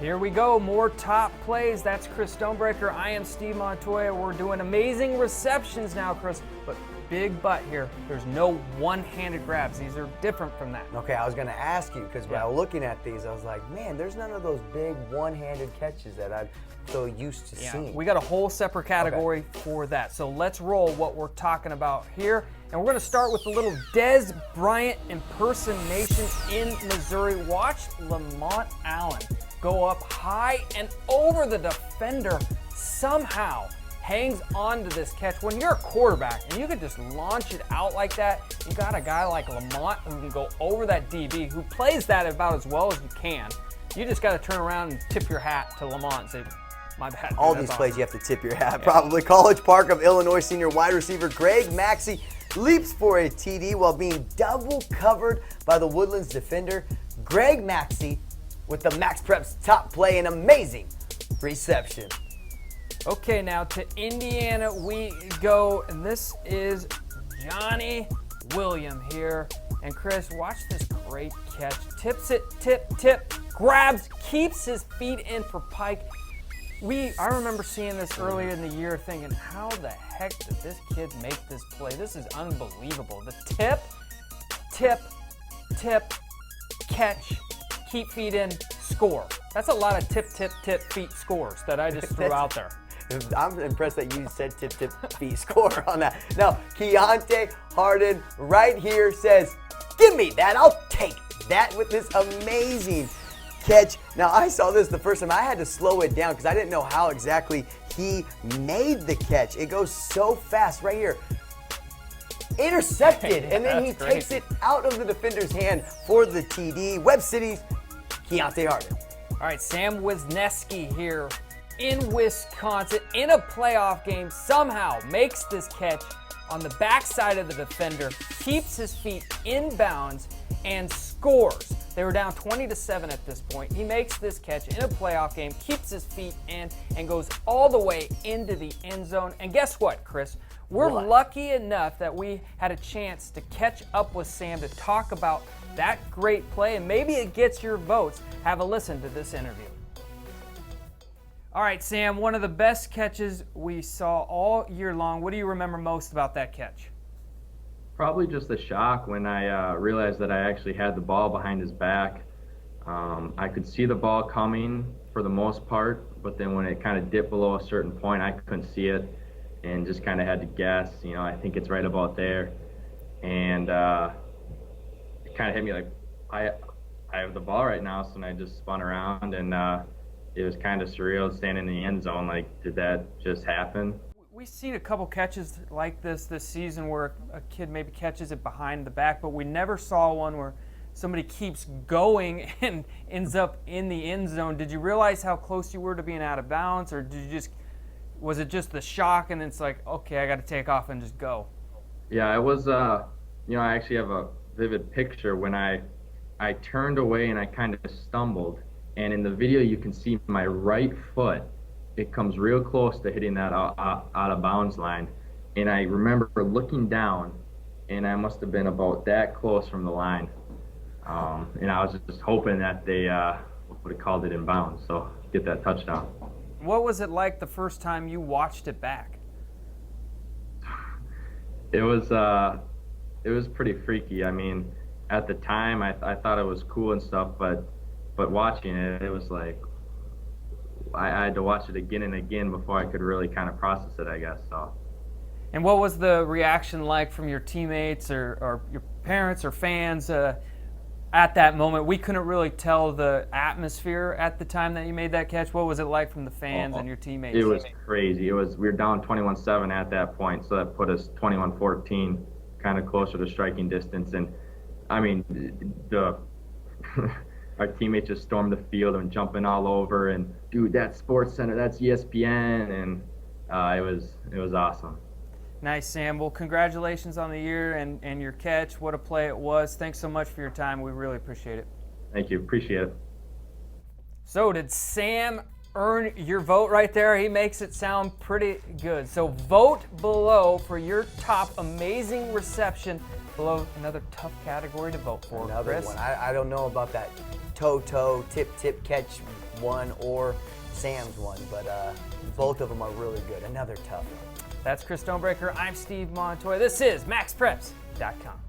Here we go, more top plays. That's Chris Stonebreaker. I am Steve Montoya. We're doing amazing receptions now, Chris, but big but here. There's no one-handed grabs. These are different from that. Okay, I was going to ask you, because when I was looking at these, I was like, man, there's none of those big one-handed catches that I'm so used to seeing. We got a whole separate category for that. So let's roll what we're talking about here. And we're going to start with a little Dez Bryant impersonation in Missouri. Watch Lamont Allen go up high and over the defender, somehow hangs on to this catch. When you're a quarterback and you can just launch it out like that, you got a guy like Lamont who can go over that DB, who plays that about as well as you can. You just got to turn around and tip your hat to Lamont and say, my bad. All these plays you have to tip your hat, probably. College Park of Illinois senior wide receiver Greg Maxey leaps for a TD while being double covered by the Woodlands defender. Greg Maxey with the MaxPreps top play, an amazing reception. Okay, now to Indiana we go, and this is Johnny William here. And Chris, watch this great catch. Tips it, tip, grabs, keeps his feet in for Pike. I remember seeing this earlier in the year thinking, how the heck did this kid make this play? This is unbelievable. The tip, catch, keep feet in, score. That's a lot of tip, feet scores that I just threw out there. I'm impressed that you said tip, feet score on that. Now, Keontae Harden right here says, give me that, I'll take that, with this amazing catch. Now, I saw this the first time. I had to slow it down because I didn't know how exactly he made the catch. It goes so fast right here. Intercepted, and then he takes it out of the defender's hand for the TD. Webb City's Keontae Harden. All right, Sam Wisniewski here in Wisconsin in a playoff game, somehow makes this catch on the backside of the defender, keeps his feet in bounds, and scores. They were down 20-7 at this point. He makes this catch in a playoff game, keeps his feet in, and goes all the way into the end zone. And guess what, Chris? We're lucky enough that we had a chance to catch up with Sam to talk about that great play, and maybe it gets your votes. Have a listen to this interview. All right, Sam, one of the best catches we saw all year long. What do you remember most about that catch? Probably just the shock when I realized that I actually had the ball behind his back. I could see the ball coming for the most part, but then when it kind of dipped below a certain point, I couldn't see it and just kind of had to guess. You know, I think it's right about there. And it kind of hit me like, I have the ball right now, so then I just spun around, and it was kind of surreal standing in the end zone. Like, did that just happen? We've seen a couple catches like this season where a kid maybe catches it behind the back, but we never saw one where somebody keeps going and ends up in the end zone. Did you realize how close you were to being out of bounds, or was it just the shock and it's like, okay, I got to take off and just go? Yeah, it was, I actually have a vivid picture when I turned away and I kind of stumbled. And in the video, you can see my right foot. It comes real close to hitting that out of bounds line. And I remember looking down, and I must have been about that close from the line. And I was just hoping that they would have called it in bounds, so get that touchdown. What was it like the first time you watched it back? It was pretty freaky. I mean, at the time, I thought it was cool and stuff, but watching it, it was like, I had to watch it again and again before I could really kind of process it, I guess. So. And what was the reaction like from your teammates or your parents or fans at that moment? We couldn't really tell the atmosphere at the time that you made that catch. What was it like from the fans and your teammates? It was crazy. We were down 21-7 at that point, so that put us 21-14, kind of closer to striking distance. And I mean, our teammates just stormed the field and jumping all over, and dude, that's Sports Center, that's ESPN, and it was awesome. Nice, Sam. Well, congratulations on the year and your catch. What a play it was. Thanks so much for your time. We really appreciate it. Thank you. Appreciate it. So did Sam earn your vote right there? He makes it sound pretty good. So vote below for your top amazing reception. Below, another tough category to vote for. Another Chris? one. I don't know about that toe, tip, catch, one or Sam's one, but both of them are really good. Another tough one. That's Chris Stonebreaker. I'm Steve Montoya. This is MaxPreps.com.